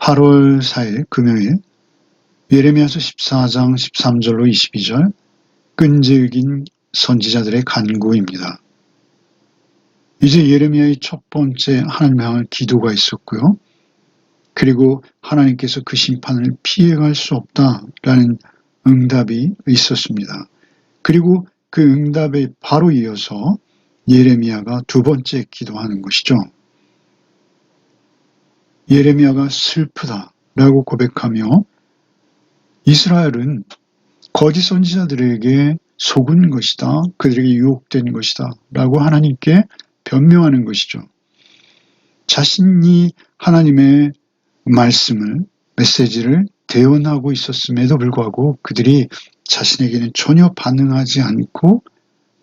8월 4일 금요일 예레미야서 14장 13절로 22절 끈질긴 선지자들의 간구입니다. 이제 예레미야의 첫 번째 하나님을 향한 기도가 있었고요. 그리고 하나님께서 그 심판을 피해갈 수 없다라는 응답이 있었습니다. 그리고 그 응답에 바로 이어서 예레미야가 두 번째 기도하는 것이죠. 예레미야가 슬프다라고 고백하며 이스라엘은 거짓 선지자들에게 속은 것이다. 그들에게 유혹된 것이다. 라고 하나님께 변명하는 것이죠. 자신이 하나님의 말씀을, 메시지를 대언하고 있었음에도 불구하고 그들이 자신에게는 전혀 반응하지 않고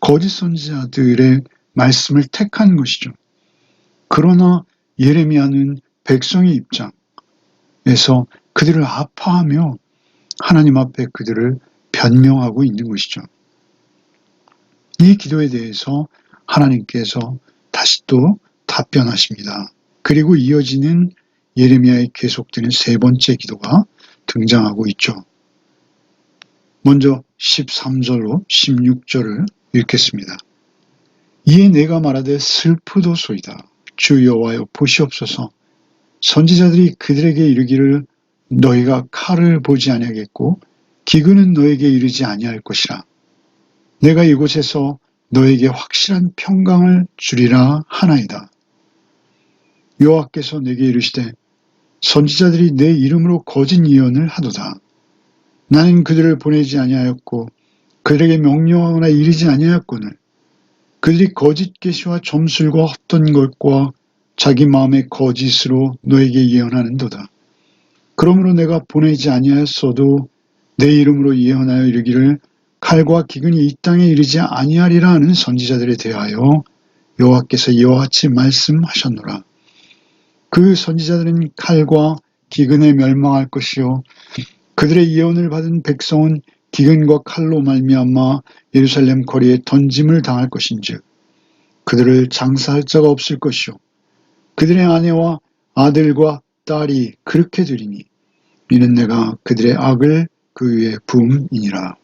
거짓 선지자들의 말씀을 택한 것이죠. 그러나 예레미야는 백성의 입장에서 그들을 아파하며 하나님 앞에 그들을 변명하고 있는 것이죠. 이 기도에 대해서 하나님께서 다시 또 답변하십니다. 그리고 이어지는 예레미야의 계속되는 세 번째 기도가 등장하고 있죠. 먼저 13절로 16절을 읽겠습니다. 이에 내가 말하되 슬프도소이다. 주 여호와여 보시옵소서. 선지자들이 그들에게 이르기를 너희가 칼을 보지 아니하겠고 기근은 너에게 이르지 아니할 것이라. 내가 이곳에서 너에게 확실한 평강을 주리라 하나이다. 여호와께서 내게 이르시되 선지자들이 내 이름으로 거짓 예언을 하도다. 나는 그들을 보내지 아니하였고 그들에게 명령하거나 이르지 아니하였거늘 그들이 거짓 계시와 점술과 헛된 것과 자기 마음의 거짓으로 너에게 예언하는도다. 그러므로 내가 보내지 아니하였어도 내 이름으로 예언하여 이르기를 칼과 기근이 이 땅에 이르지 아니하리라 하는 선지자들에 대하여 여호와께서 이와 같이 말씀하셨노라. 그 선지자들은 칼과 기근에 멸망할 것이요 그들의 예언을 받은 백성은 기근과 칼로 말미암아 예루살렘 거리에 던짐을 당할 것인즉 그들을 장사할 자가 없을 것이요 그들의 아내와 아들과 딸이 그렇게 되리니 이는 내가 그들의 악을 그 위에 부음이니라.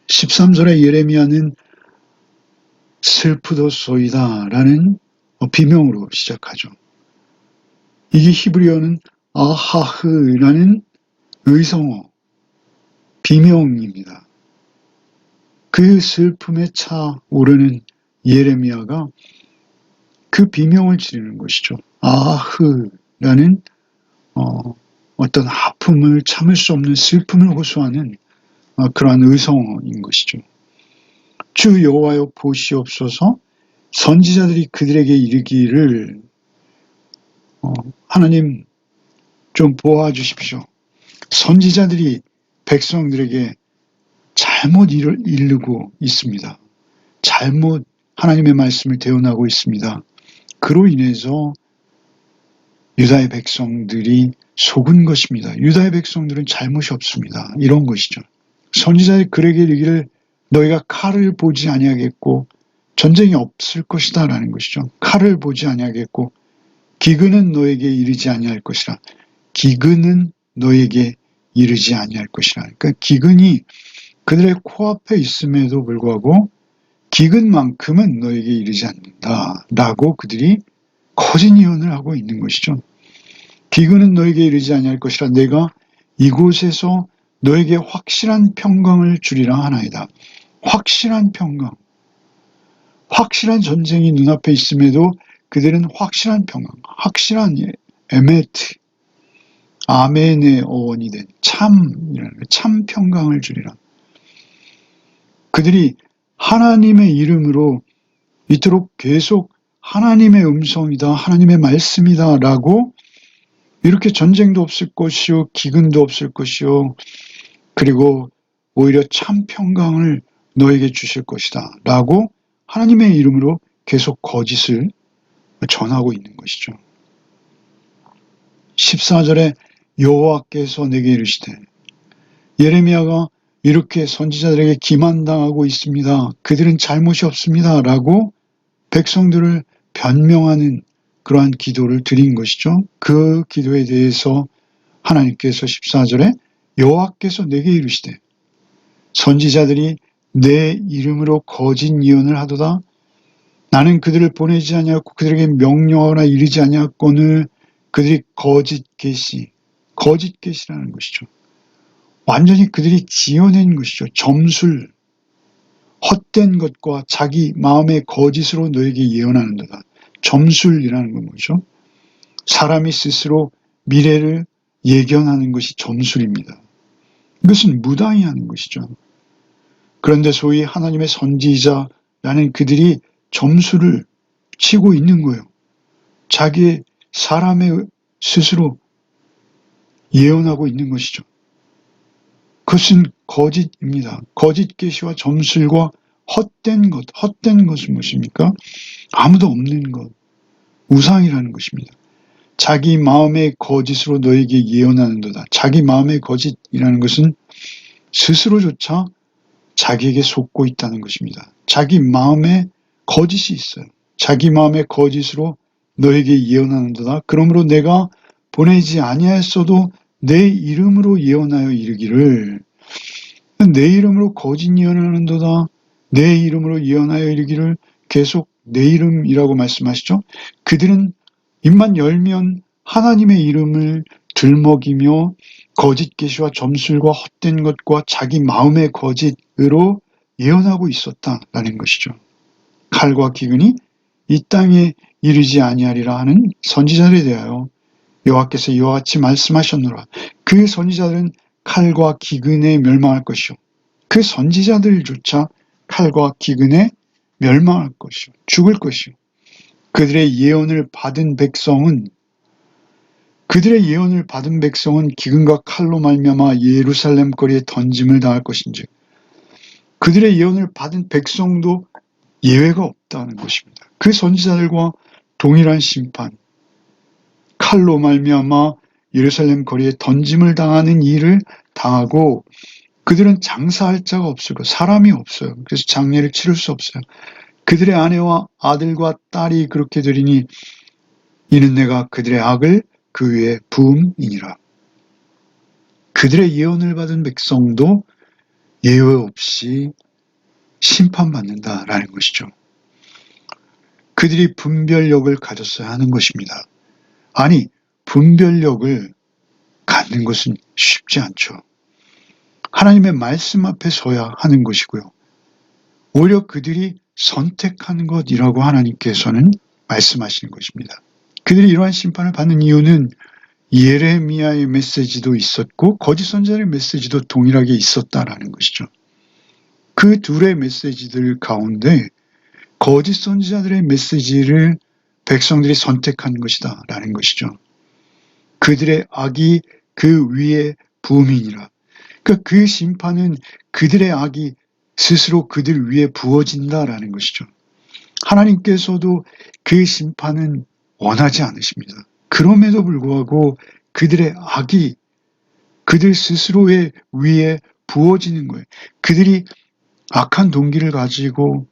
13절의 예레미야는 슬프도소이다 라는 비명으로 시작하죠. 이게 히브리어는 아하흐라는 의성어, 비명입니다. 그 슬픔에 차오르는 예레미야가 그 비명을 지르는 것이죠. 아하흐라는 어떤 아픔을 참을 수 없는 슬픔을 호소하는 그러한 의성어인 것이죠. 주 여호와여 보시옵소서. 선지자들이 그들에게 이르기를 하나님 좀 보아주십시오. 선지자들이 백성들에게 잘못 이르고 있습니다. 잘못 하나님의 말씀을 대언하고 있습니다. 그로 인해서 유다의 백성들이 속은 것입니다. 유다의 백성들은 잘못이 없습니다. 이런 것이죠. 선지자들이 그에게 이르기를 너희가 칼을 보지 아니하겠고 전쟁이 없을 것이다 라는 것이죠. 칼을 보지 아니하겠고 기근은 너에게 이르지 아니할 것이라. 기근은 너에게 이르지 아니할 것이라. 그러니까 기근이 그들의 코앞에 있음에도 불구하고 기근만큼은 너에게 이르지 않는다 라고 그들이 거짓 예언을 하고 있는 것이죠. 기근은 너에게 이르지 아니할 것이라. 내가 이곳에서 너에게 확실한 평강을 주리라 하나이다. 확실한 평강. 확실한 전쟁이 눈앞에 있음에도 그들은 확실한 평강, 확실한 에메트, 아멘의 어원이 된 참 평강을 주리라. 그들이 하나님의 이름으로 이토록 계속 하나님의 음성이다, 하나님의 말씀이다 라고 이렇게 전쟁도 없을 것이요, 기근도 없을 것이요, 그리고 오히려 참 평강을 너에게 주실 것이다 라고 하나님의 이름으로 계속 거짓을 전하고 있는 것이죠. 14절에 여호와께서 내게 이르시되 예레미야가 이렇게 선지자들에게 기만당하고 있습니다. 그들은 잘못이 없습니다 라고 백성들을 변명하는 그러한 기도를 드린 것이죠. 그 기도에 대해서 하나님께서 14절에 여호와께서 내게 이르시되 선지자들이 내 이름으로 거짓 예언을 하도다. 나는 그들을 보내지 아니하였고 그들에게 명령하거나 이르지 아니하였거늘 그들이 거짓 계시라는 것이죠. 완전히 그들이 지어낸 것이죠. 점술, 헛된 것과 자기 마음의 거짓으로 너에게 예언하는도다. 점술이라는 건 뭐죠? 사람이 스스로 미래를 예견하는 것이 점술입니다. 이것은 무당이 하는 것이죠. 그런데 소위 하나님의 선지자라는 그들이 점수를 치고 있는 거예요. 자기의 사람의 스스로 예언하고 있는 것이죠. 그것은 거짓입니다. 거짓 계시와 점술과 헛된 것은 무엇입니까? 아무도 없는 것, 우상이라는 것입니다. 자기 마음의 거짓으로 너에게 예언하는도다. 자기 마음의 거짓이라는 것은 스스로조차 자기에게 속고 있다는 것입니다. 자기 마음에 거짓이 있어요. 자기 마음의 거짓으로 너에게 예언하는도다. 그러므로 내가 보내지 아니하였어도 내 이름으로 예언하여 이르기를, 내 이름으로 거짓 예언하는도다. 내 이름으로 예언하여 이르기를, 계속 내 이름이라고 말씀하시죠. 그들은 입만 열면 하나님의 이름을 들먹이며 거짓 계시와 점술과 헛된 것과 자기 마음의 거짓으로 예언하고 있었다라는 것이죠. 칼과 기근이 이 땅에 이르지 아니하리라 하는 선지자들에 대하여 여호와께서 이와 같이 말씀하셨노라. 그 선지자들은 칼과 기근에 멸망할 것이요. 그 선지자들조차 칼과 기근에 멸망할 것이요. 죽을 것이요. 그들의 예언을 받은 백성은 기근과 칼로 말미암아 예루살렘 거리에 던짐을 당할 것인즉 그들의 예언을 받은 백성도 예외가 없다는 것입니다. 그 선지자들과 동일한 심판, 칼로 말미암아 예루살렘 거리에 던짐을 당하는 일을 당하고 그들은 장사할 자가 없고 사람이 없어요. 그래서 장례를 치를 수 없어요. 그들의 아내와 아들과 딸이 그렇게 되리니 이는 내가 그들의 악을 그 위에 부음이니라. 그들의 예언을 받은 백성도 예외 없이 심판받는다라는 것이죠. 그들이 분별력을 가졌어야 하는 것입니다. 아니, 분별력을 갖는 것은 쉽지 않죠. 하나님의 말씀 앞에 서야 하는 것이고요. 오히려 그들이 선택한 것이라고 하나님께서는 말씀하시는 것입니다. 그들이 이러한 심판을 받는 이유는 예레미야의 메시지도 있었고 거짓 선지자의 메시지도 동일하게 있었다라는 것이죠. 그 둘의 메시지들 가운데 거짓 선지자들의 메시지를 백성들이 선택한 것이다 라는 것이죠. 그들의 악이 그 위에 부음이니라. 그러니까 그 심판은 그들의 악이 스스로 그들 위에 부어진다라는 것이죠. 하나님께서도 그 심판은 원하지 않으십니다. 그럼에도 불구하고 그들의 악이 그들 스스로의 위에 부어지는 거예요. 그들이 악한 동기를 가지고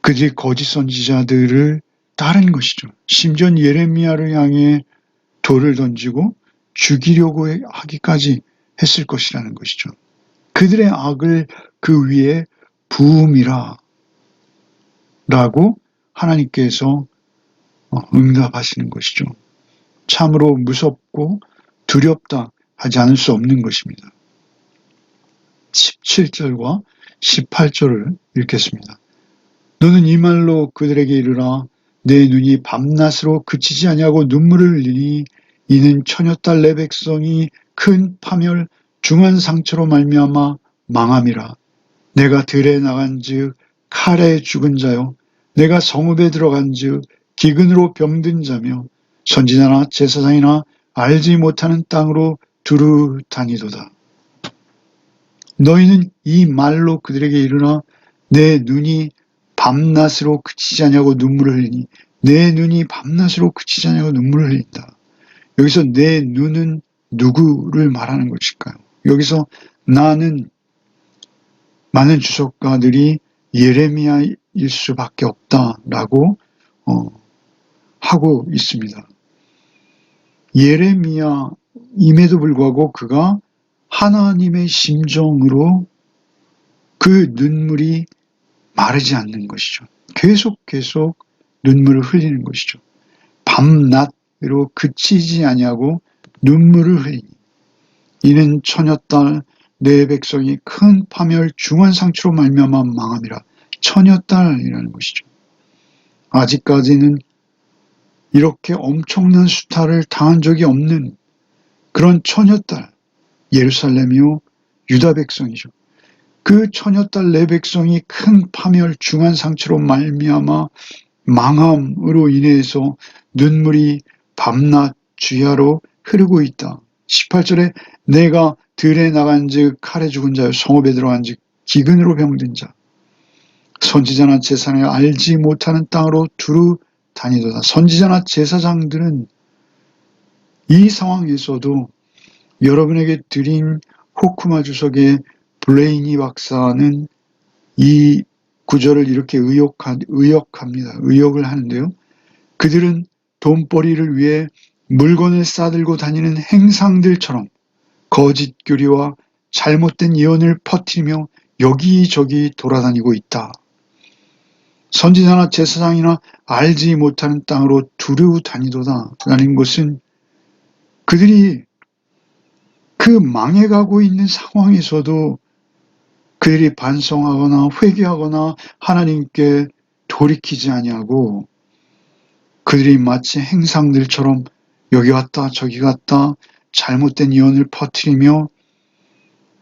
그들이 거짓 선지자들을 따른 것이죠. 심지어 예레미야를 향해 돌을 던지고 죽이려고 하기까지 했을 것이라는 것이죠. 그들의 악을 그 위에 부음이라 라고 하나님께서 응답하시는 것이죠. 참으로 무섭고 두렵다 하지 않을 수 없는 것입니다. 17절과 18절을 읽겠습니다. 너는 이 말로 그들에게 이르라. 내 눈이 밤낮으로 그치지 아니하고 눈물을 흘리니 이는 처녀딸 내 백성이 큰 파멸 중한 상처로 말미암아 망함이라. 내가 들에 나간즉 칼에 죽은 자요 내가 성읍에 들어간즉 기근으로 병든 자며 선지자나 제사장이나 알지 못하는 땅으로 두루 다니도다. 너희는 이 말로 그들에게 이르라. 내 눈이 밤낮으로 그치지 아니하고 눈물을 흘리니 내 눈이 밤낮으로 그치지 아니하고 눈물을 흘린다. 여기서 내 눈은 누구를 말하는 것일까요? 여기서 나는 많은 주석가들이 예레미야일 수밖에 없다라고 하고 있습니다. 예레미야임에도 불구하고 그가 하나님의 심정으로 그 눈물이 마르지 않는 것이죠. 계속 눈물을 흘리는 것이죠. 밤낮으로 그치지 아니하고 눈물을 흘리니 이는 처녀딸 내 백성이 큰 파멸 중한 상처로 말미암아 망함이라. 처녀딸이라는 것이죠. 아직까지는 이렇게 엄청난 수탈을 당한 적이 없는 그런 처녀딸 예루살렘이요 유다 백성이죠. 그 처녀딸 내 백성이 큰 파멸 중한 상처로 말미암아 망함으로 인해서 눈물이 밤낮 주야로 흐르고 있다. 18절에 내가 들에 나간즉 칼에 죽은 자요 성읍에 들어간즉 기근으로 병든 자 선지자나 제사장이 알지 못하는 땅으로 두루 다니도다. 선지자나 제사장들은 이 상황에서도 여러분에게 드린 호쿠마 주석의 블레이니 박사는 이 구절을 이렇게 의역을 하는데요. 그들은 돈벌이를 위해 물건을 싸들고 다니는 행상들처럼 거짓 교리와 잘못된 예언을 퍼뜨리며 여기저기 돌아다니고 있다. 선지자나 제사장이나 알지 못하는 땅으로 두루 다니도다 라는 것은 그들이 그 망해가고 있는 상황에서도 그들이 반성하거나 회개하거나 하나님께 돌이키지 아니하고 그들이 마치 행상들처럼 여기 갔다 저기 갔다 잘못된 예언을 퍼뜨리며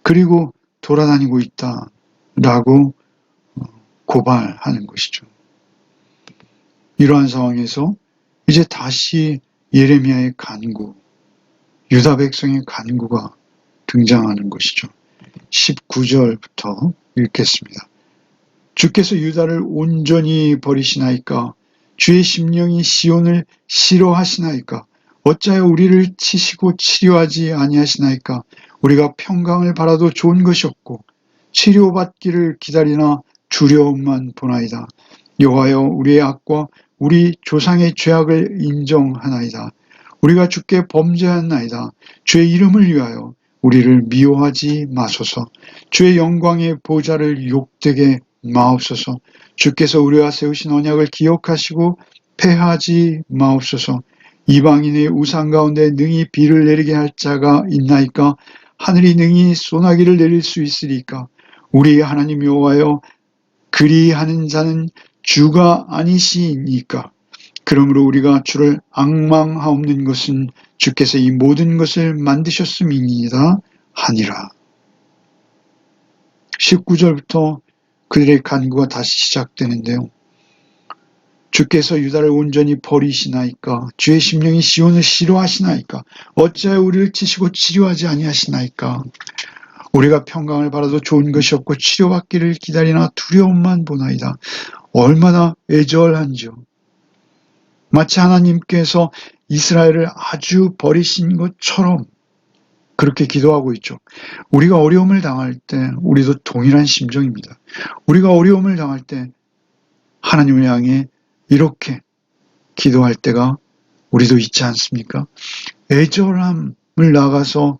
그리고 돌아다니고 있다라고 고발하는 것이죠. 이러한 상황에서 이제 다시 예레미야의 간구, 유다 백성의 간구가 등장하는 것이죠. 19절부터 읽겠습니다. 주께서 유다를 온전히 버리시나이까? 주의 심령이 시온을 싫어하시나이까? 어찌하여 우리를 치시고 치료하지 아니하시나이까? 우리가 평강을 바라도 좋은 것이 없고 치료받기를 기다리나 두려움만 보나이다. 여호와여 우리의 악과 우리 조상의 죄악을 인정하나이다. 우리가 주께 범죄하나이다. 주의 이름을 위하여 우리를 미워하지 마소서. 주의 영광의 보좌를 욕되게 마옵소서. 주께서 우리와 세우신 언약을 기억하시고 패하지 마옵소서. 이방인의 우상 가운데 능히 비를 내리게 할 자가 있나이까? 하늘이 능히 소나기를 내릴 수 있으리까? 우리 하나님 여호와여 그리하는 자는 주가 아니시니까? 그러므로 우리가 주를 앙망하옵는 것은 주께서 이 모든 것을 만드셨음이니이다 하니라. 19절부터 그들의 간구가 다시 시작되는데요. 주께서 유다를 온전히 버리시나이까? 주의 심령이 시온을 싫어하시나이까? 어찌하여 우리를 치시고 치료하지 아니하시나이까? 우리가 평강을 바라도 좋은 것이 없고 치료받기를 기다리나 두려움만 보나이다. 얼마나 애절한지요. 마치 하나님께서 이스라엘을 아주 버리신 것처럼 그렇게 기도하고 있죠. 우리가 어려움을 당할 때 우리도 동일한 심정입니다. 우리가 어려움을 당할 때 하나님을 향해 이렇게 기도할 때가 우리도 있지 않습니까? 애절함을 나가서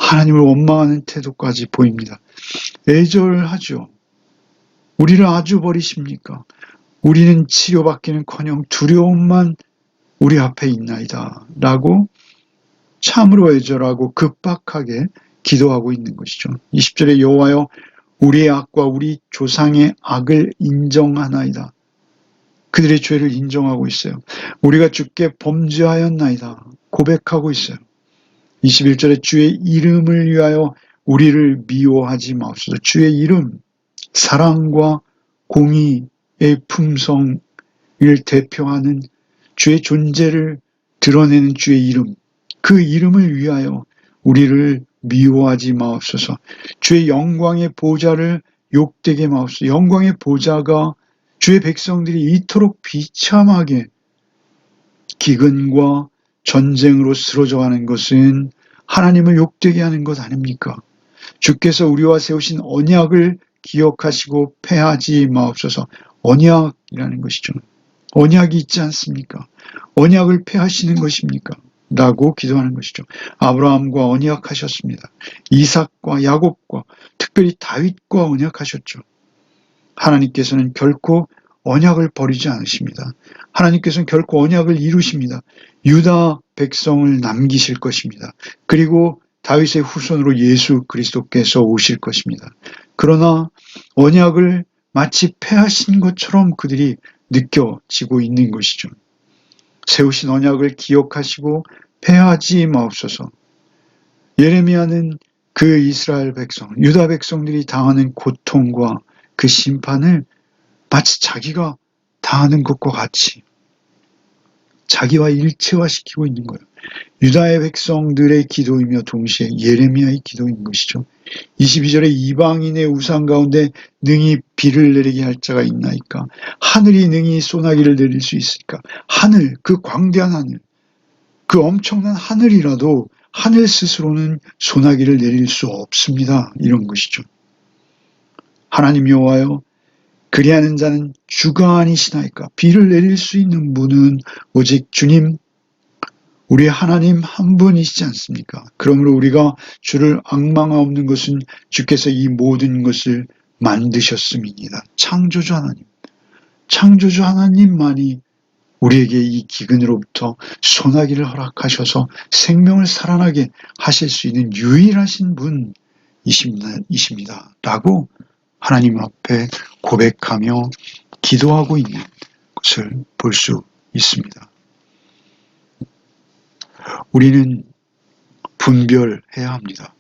하나님을 원망하는 태도까지 보입니다. 애절하죠. 우리를 아주 버리십니까? 우리는 치료받기는커녕 두려움만 우리 앞에 있나이다 라고 참으로 애절하고 급박하게 기도하고 있는 것이죠. 20절에 여호와여 우리의 악과 우리 조상의 악을 인정하나이다. 그들의 죄를 인정하고 있어요. 우리가 주께 범죄하였나이다. 고백하고 있어요. 21절에 주의 이름을 위하여 우리를 미워하지 마옵소서. 주의 이름, 사랑과 공의의 품성을 대표하는 주의 존재를 드러내는 주의 이름, 그 이름을 위하여 우리를 미워하지 마옵소서. 주의 영광의 보좌를 욕되게 마옵소서. 영광의 보좌가 주의 백성들이 이토록 비참하게 기근과 전쟁으로 쓰러져가는 것은 하나님을 욕되게 하는 것 아닙니까? 주께서 우리와 세우신 언약을 기억하시고 패하지 마옵소서. 언약이라는 것이죠. 언약이 있지 않습니까? 언약을 폐하시는 것입니까? 라고 기도하는 것이죠. 아브라함과 언약하셨습니다. 이삭과 야곱과 특별히 다윗과 언약하셨죠. 하나님께서는 결코 언약을 버리지 않으십니다. 하나님께서는 결코 언약을 이루십니다. 유다 백성을 남기실 것입니다. 그리고 다윗의 후손으로 예수 그리스도께서 오실 것입니다. 그러나 언약을 마치 폐하신 것처럼 그들이 느껴지고 있는 것이죠. 세우신 언약을 기억하시고 폐하지 마옵소서. 예레미야는 그 이스라엘 백성, 유다 백성들이 당하는 고통과 그 심판을 마치 자기가 당하는 것과 같이 자기와 일체화시키고 있는 거예요. 유다의 백성들의 기도이며 동시에 예레미야의 기도인 것이죠. 22절에 이방인의 우상 가운데 능히 비를 내리게 할 자가 있나이까? 하늘이 능히 소나기를 내릴 수 있을까? 하늘, 그 광대한 하늘, 그 엄청난 하늘이라도 하늘 스스로는 소나기를 내릴 수 없습니다. 이런 것이죠. 하나님 여호와여, 그리하는 자는 주가 아니시나이까? 비를 내릴 수 있는 분은 오직 주님, 우리 하나님 한 분이시지 않습니까? 그러므로 우리가 주를 앙망하옵는 것은 주께서 이 모든 것을 만드셨음이니이다. 창조주 하나님, 창조주 하나님만이 우리에게 이 기근으로부터 소나기를 허락하셔서 생명을 살아나게 하실 수 있는 유일하신 분이십니다. 라고 하나님 앞에 고백하며 기도하고 있는 것을 볼 수 있습니다. 우리는 분별해야 합니다.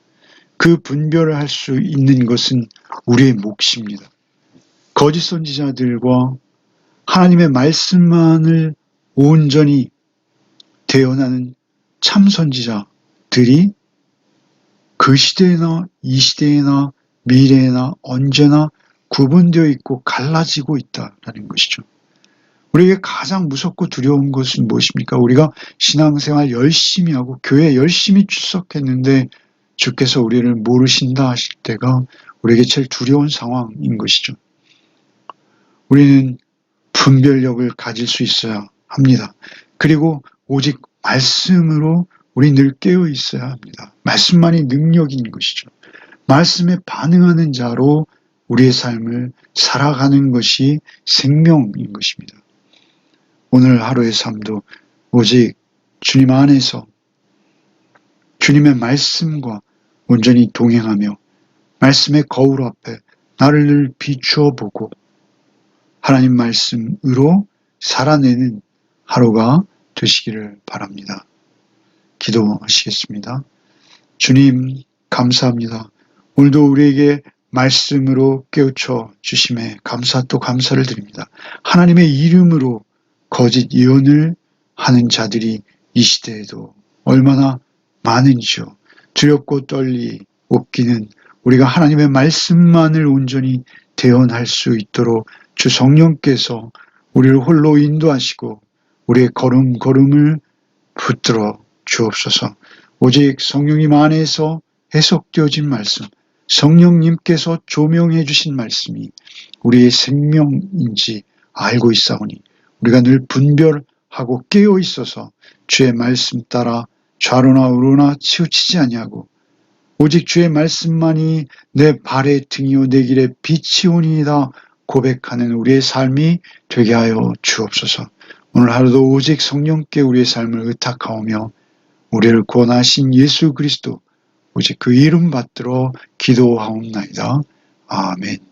그 분별을 할 수 있는 것은 우리의 몫입니다. 거짓 선지자들과 하나님의 말씀만을 온전히 대언하는 참 선지자들이 그 시대나 이 시대나 미래나 언제나 구분되어 있고 갈라지고 있다는 것이죠. 우리에게 가장 무섭고 두려운 것은 무엇입니까? 우리가 신앙생활 열심히 하고 교회 열심히 출석했는데 주께서 우리를 모르신다 하실 때가 우리에게 제일 두려운 상황인 것이죠. 우리는 분별력을 가질 수 있어야 합니다. 그리고 오직 말씀으로 우리 늘 깨어 있어야 합니다. 말씀만이 능력인 것이죠. 말씀에 반응하는 자로 우리의 삶을 살아가는 것이 생명인 것입니다. 오늘 하루의 삶도 오직 주님 안에서 주님의 말씀과 온전히 동행하며 말씀의 거울 앞에 나를 늘 비추어 보고 하나님 말씀으로 살아내는 하루가 되시기를 바랍니다. 기도하시겠습니다. 주님 감사합니다. 오늘도 우리에게 말씀으로 깨우쳐 주심에 감사 또 감사를 드립니다. 하나님의 이름으로 거짓 예언을 하는 자들이 이 시대에도 얼마나 많은지요. 두렵고 떨리 없기는 우리가 하나님의 말씀만을 온전히 대언할 수 있도록 주 성령께서 우리를 홀로 인도하시고 우리의 걸음걸음을 붙들어 주옵소서. 오직 성령님 안에서 해석되어진 말씀, 성령님께서 조명해 주신 말씀이 우리의 생명인지 알고 있사오니 우리가 늘 분별하고 깨어 있어서 주의 말씀 따라 좌로나 우로나 치우치지 아니하고 오직 주의 말씀만이 내 발의 등이요 내 길의 빛이오니이다 고백하는 우리의 삶이 되게 하여 주옵소서. 오늘 하루도 오직 성령께 우리의 삶을 의탁하오며 우리를 구원하신 예수 그리스도 오직 그 이름 받들어 기도하옵나이다. 아멘.